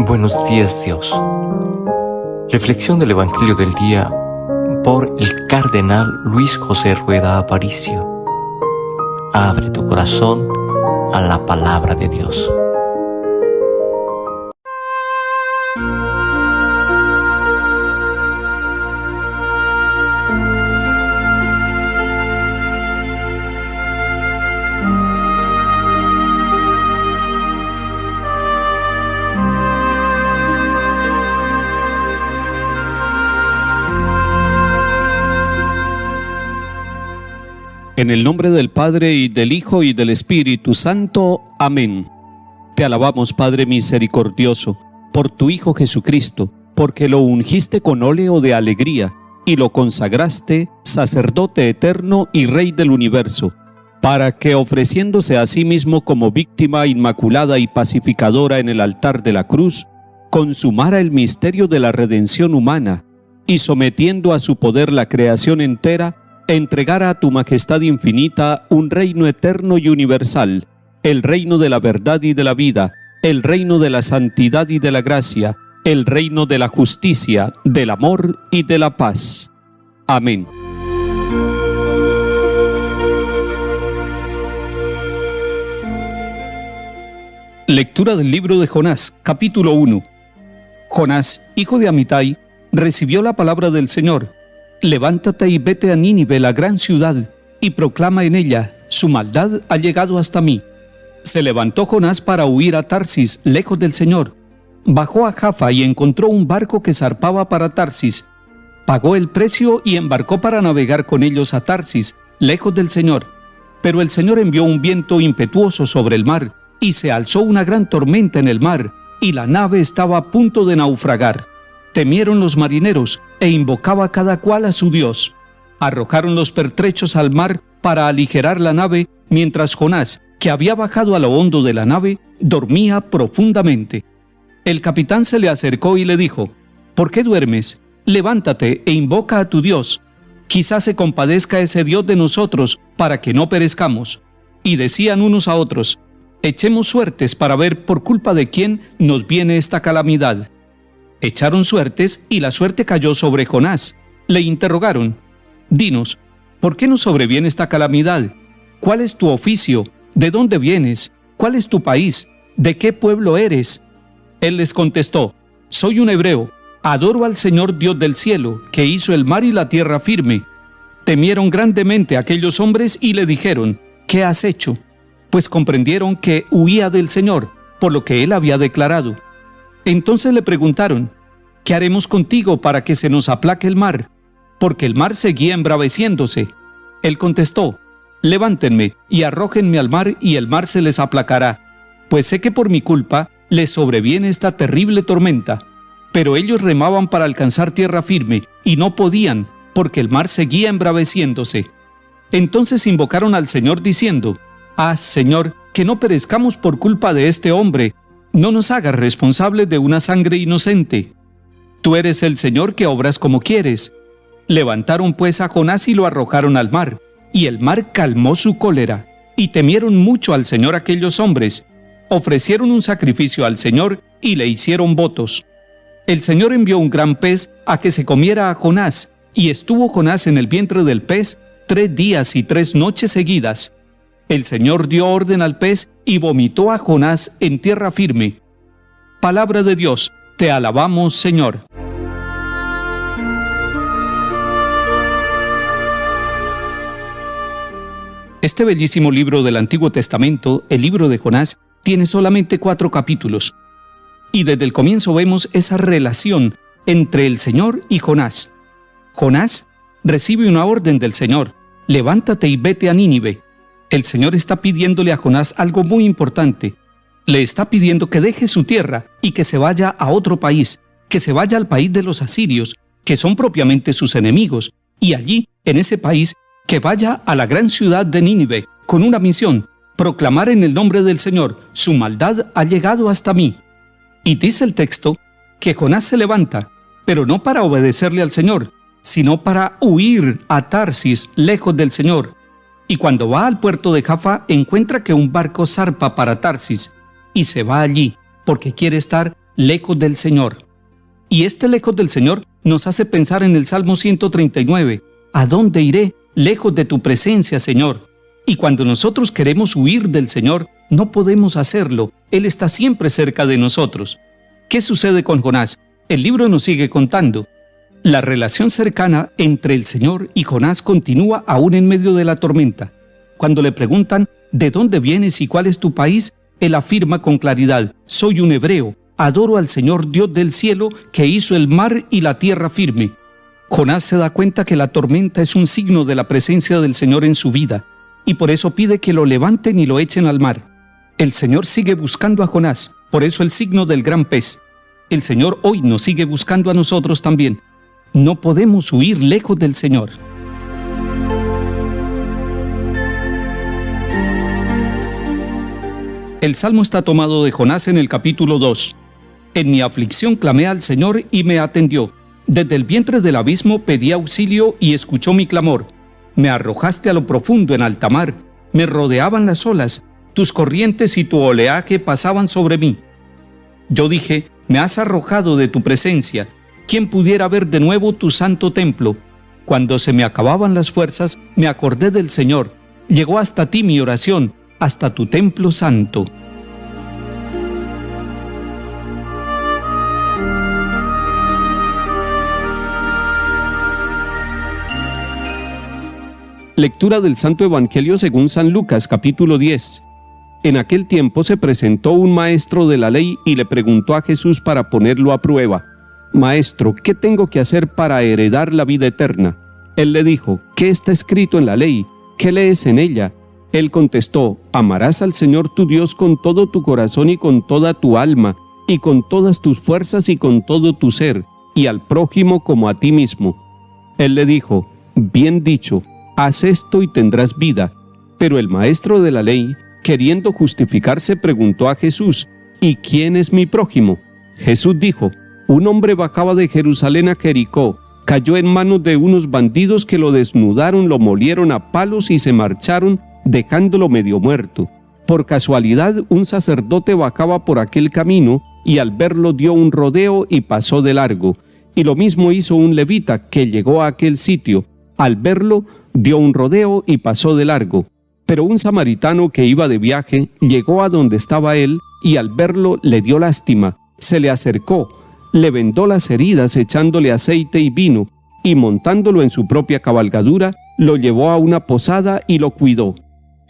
Buenos días, Dios. Reflexión del Evangelio del día por el Cardenal Luis José Rueda Aparicio. Abre tu corazón a la palabra de Dios. En el nombre del Padre, y del Hijo, y del Espíritu Santo. Amén. Te alabamos, Padre misericordioso, por tu Hijo Jesucristo, porque lo ungiste con óleo de alegría, y lo consagraste sacerdote eterno y Rey del universo, para que, ofreciéndose a sí mismo como víctima inmaculada y pacificadora en el altar de la cruz, consumara el misterio de la redención humana, y sometiendo a su poder la creación entera, entregara a tu majestad infinita un reino eterno y universal, el reino de la verdad y de la vida, el reino de la santidad y de la gracia, el reino de la justicia, del amor y de la paz. Amén. Lectura del libro de Jonás, capítulo 1. Jonás, hijo de Amitai, recibió la palabra del Señor. Levántate y vete a Nínive, la gran ciudad, y proclama en ella: su maldad ha llegado hasta mí. Se levantó Jonás para huir a Tarsis, lejos del Señor. Bajó a Jaffa y encontró un barco que zarpaba para Tarsis. Pagó el precio y embarcó para navegar con ellos a Tarsis, lejos del Señor. Pero el Señor envió un viento impetuoso sobre el mar, y se alzó una gran tormenta en el mar, y la nave estaba a punto de naufragar. Temieron los marineros, e invocaba cada cual a su Dios. Arrojaron los pertrechos al mar para aligerar la nave, mientras Jonás, que había bajado a lo hondo de la nave, dormía profundamente. El capitán se le acercó y le dijo: ¿por qué duermes? Levántate e invoca a tu Dios. Quizás se compadezca ese Dios de nosotros, para que no perezcamos. Y decían unos a otros: echemos suertes para ver por culpa de quién nos viene esta calamidad. Echaron suertes y la suerte cayó sobre Jonás. Le interrogaron: dinos, ¿por qué nos sobreviene esta calamidad? ¿Cuál es tu oficio? ¿De dónde vienes? ¿Cuál es tu país? ¿De qué pueblo eres? Él les contestó: soy un hebreo, adoro al Señor Dios del cielo, que hizo el mar y la tierra firme. Temieron grandemente aquellos hombres y le dijeron: ¿qué has hecho? Pues comprendieron que huía del Señor, por lo que él había declarado. Entonces le preguntaron: ¿qué haremos contigo para que se nos aplaque el mar? Porque el mar seguía embraveciéndose. Él contestó: levántenme y arrójenme al mar, y el mar se les aplacará, pues sé que por mi culpa les sobreviene esta terrible tormenta. Pero ellos remaban para alcanzar tierra firme, y no podían, porque el mar seguía embraveciéndose. Entonces invocaron al Señor diciendo: ah, Señor, que no perezcamos por culpa de este hombre. No nos hagas responsables de una sangre inocente. Tú eres el Señor que obras como quieres. Levantaron pues a Jonás y lo arrojaron al mar, y el mar calmó su cólera, y temieron mucho al Señor aquellos hombres. Ofrecieron un sacrificio al Señor y le hicieron votos. El Señor envió un gran pez a que se comiera a Jonás, y estuvo Jonás en el vientre del pez 3 días y 3 noches seguidas. El Señor dio orden al pez y vomitó a Jonás en tierra firme. Palabra de Dios, te alabamos, Señor. Este bellísimo libro del Antiguo Testamento, el libro de Jonás, tiene solamente 4 capítulos. Y desde el comienzo vemos esa relación entre el Señor y Jonás. Jonás recibe una orden del Señor: levántate y vete a Nínive. El Señor está pidiéndole a Jonás algo muy importante. Le está pidiendo que deje su tierra y que se vaya a otro país, que se vaya al país de los asirios, que son propiamente sus enemigos, y allí, en ese país, que vaya a la gran ciudad de Nínive con una misión: proclamar en el nombre del Señor: su maldad ha llegado hasta mí. Y dice el texto que Jonás se levanta, pero no para obedecerle al Señor, sino para huir a Tarsis, lejos del Señor. Y cuando va al puerto de Jaffa, encuentra que un barco zarpa para Tarsis, y se va allí, porque quiere estar lejos del Señor. Y este lejos del Señor nos hace pensar en el Salmo 139. ¿A dónde iré? Lejos de tu presencia, Señor. Y cuando nosotros queremos huir del Señor, no podemos hacerlo. Él está siempre cerca de nosotros. ¿Qué sucede con Jonás? El libro nos sigue contando. La relación cercana entre el Señor y Jonás continúa aún en medio de la tormenta. Cuando le preguntan, ¿de dónde vienes y cuál es tu país?, él afirma con claridad, soy un hebreo, adoro al Señor Dios del cielo que hizo el mar y la tierra firme. Jonás se da cuenta que la tormenta es un signo de la presencia del Señor en su vida, y por eso pide que lo levanten y lo echen al mar. El Señor sigue buscando a Jonás, por eso el signo del gran pez. El Señor hoy nos sigue buscando a nosotros también. No podemos huir lejos del Señor. El salmo está tomado de Jonás en el capítulo 2. En mi aflicción clamé al Señor y me atendió. Desde el vientre del abismo pedí auxilio y escuchó mi clamor. Me arrojaste a lo profundo en alta mar. Me rodeaban las olas. Tus corrientes y tu oleaje pasaban sobre mí. Yo dije, me has arrojado de tu presencia. ¿Quién pudiera ver de nuevo tu santo templo? Cuando se me acababan las fuerzas, me acordé del Señor. Llegó hasta ti mi oración, hasta tu templo santo. Lectura del Santo Evangelio según San Lucas, capítulo 10. En aquel tiempo se presentó un maestro de la ley y le preguntó a Jesús para ponerlo a prueba: Maestro, ¿qué tengo que hacer para heredar la vida eterna? Él le dijo: ¿Qué está escrito en la ley? ¿Qué lees en ella? Él contestó: amarás al Señor tu Dios con todo tu corazón y con toda tu alma, y con todas tus fuerzas y con todo tu ser, y al prójimo como a ti mismo. Él le dijo: bien dicho, haz esto y tendrás vida. Pero el maestro de la ley, queriendo justificarse, preguntó a Jesús: ¿y quién es mi prójimo? Jesús dijo: un hombre bajaba de Jerusalén a Jericó, cayó en manos de unos bandidos que lo desnudaron, lo molieron a palos y se marcharon, dejándolo medio muerto. Por casualidad, un sacerdote bajaba por aquel camino y al verlo dio un rodeo y pasó de largo. Y lo mismo hizo un levita que llegó a aquel sitio. Al verlo, dio un rodeo y pasó de largo. Pero un samaritano que iba de viaje llegó a donde estaba él y al verlo le dio lástima. Se le acercó, le vendó las heridas echándole aceite y vino, y montándolo en su propia cabalgadura, lo llevó a una posada y lo cuidó.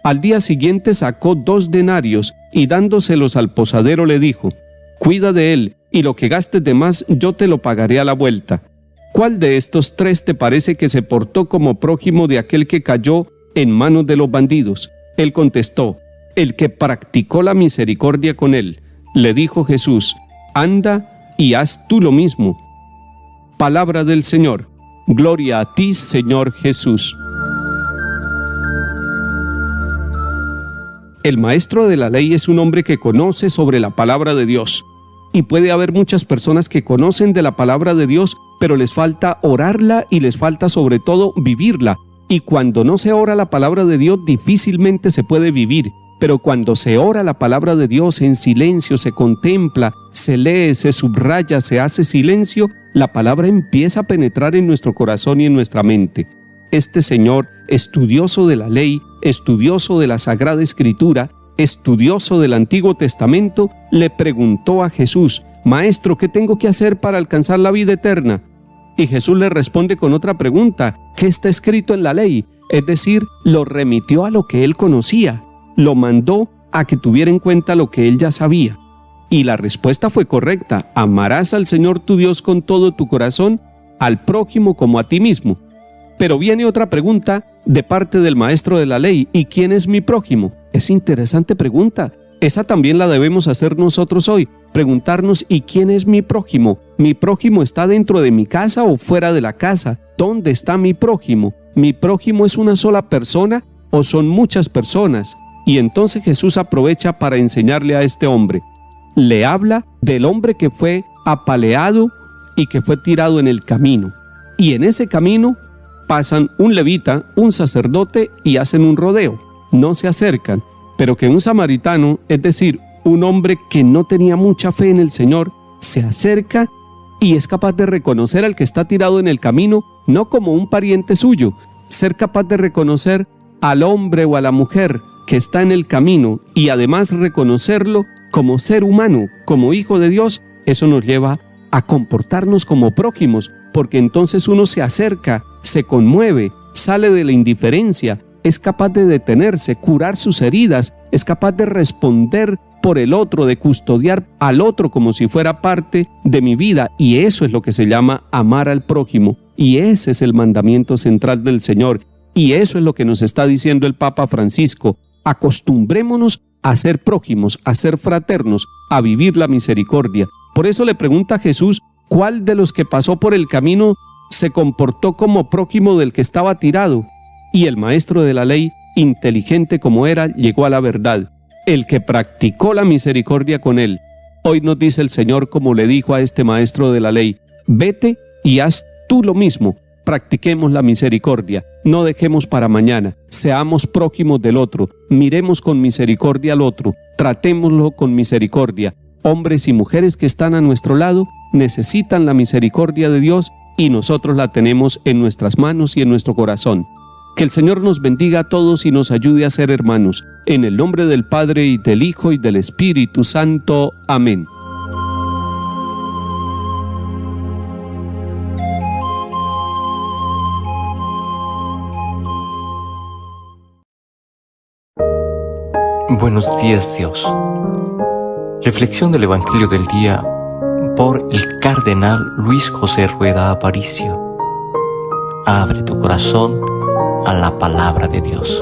Al día siguiente sacó 2 denarios y dándoselos al posadero le dijo: cuida de él, y lo que gastes de más yo te lo pagaré a la vuelta. ¿Cuál de estos 3 te parece que se portó como prójimo de aquel que cayó en manos de los bandidos? Él contestó: el que practicó la misericordia con él. Le dijo Jesús: anda y haz tú lo mismo. Palabra del Señor. Gloria a ti, Señor Jesús. El maestro de la ley es un hombre que conoce sobre la palabra de Dios. Y puede haber muchas personas que conocen de la palabra de Dios, pero les falta orarla y les falta sobre todo vivirla. Y cuando no se ora la palabra de Dios, difícilmente se puede vivir. Pero cuando se ora la palabra de Dios en silencio, se contempla, se lee, se subraya, se hace silencio, la palabra empieza a penetrar en nuestro corazón y en nuestra mente. Este señor, estudioso de la ley, estudioso de la Sagrada Escritura, estudioso del Antiguo Testamento, le preguntó a Jesús: Maestro, ¿qué tengo que hacer para alcanzar la vida eterna? Y Jesús le responde con otra pregunta: ¿qué está escrito en la ley? Es decir, lo remitió a lo que él conocía, lo mandó a que tuviera en cuenta lo que él ya sabía. Y la respuesta fue correcta: amarás al Señor tu Dios con todo tu corazón, al prójimo como a ti mismo. Pero viene otra pregunta de parte del maestro de la ley: ¿y quién es mi prójimo? Es interesante pregunta. Esa también la debemos hacer nosotros hoy, preguntarnos: ¿y quién es mi prójimo? ¿Mi prójimo está dentro de mi casa o fuera de la casa? ¿Dónde está mi prójimo? ¿Mi prójimo es una sola persona o son muchas personas? Y entonces Jesús aprovecha para enseñarle a este hombre. Le habla del hombre que fue apaleado y que fue tirado en el camino. Y en ese camino pasan un levita, un sacerdote y hacen un rodeo. No se acercan, pero que un samaritano, es decir, un hombre que no tenía mucha fe en el Señor, se acerca y es capaz de reconocer al que está tirado en el camino, no como un pariente suyo, ser capaz de reconocer al hombre o a la mujer que está en el camino y además reconocerlo como ser humano, como hijo de Dios, eso nos lleva a comportarnos como prójimos, porque entonces uno se acerca, se conmueve, sale de la indiferencia, es capaz de detenerse, curar sus heridas, es capaz de responder por el otro, de custodiar al otro como si fuera parte de mi vida, y eso es lo que se llama amar al prójimo, y ese es el mandamiento central del Señor, y eso es lo que nos está diciendo el Papa Francisco. Acostumbrémonos a ser prójimos, a ser fraternos, a vivir la misericordia. Por eso le pregunta a Jesús, ¿cuál de los que pasó por el camino se comportó como prójimo del que estaba tirado? Y el maestro de la ley, inteligente como era, llegó a la verdad: el que practicó la misericordia con él. Hoy nos dice el Señor, como le dijo a este maestro de la ley: vete y haz tú lo mismo. Practiquemos la misericordia, no dejemos para mañana, seamos prójimos del otro, miremos con misericordia al otro, tratémoslo con misericordia. Hombres y mujeres que están a nuestro lado necesitan la misericordia de Dios y nosotros la tenemos en nuestras manos y en nuestro corazón. Que el Señor nos bendiga a todos y nos ayude a ser hermanos. En el nombre del Padre, y del Hijo, y del Espíritu Santo. Amén. Buenos días, Dios. Reflexión del Evangelio del día por el Cardenal Luis José Rueda Aparicio. Abre tu corazón a la palabra de Dios.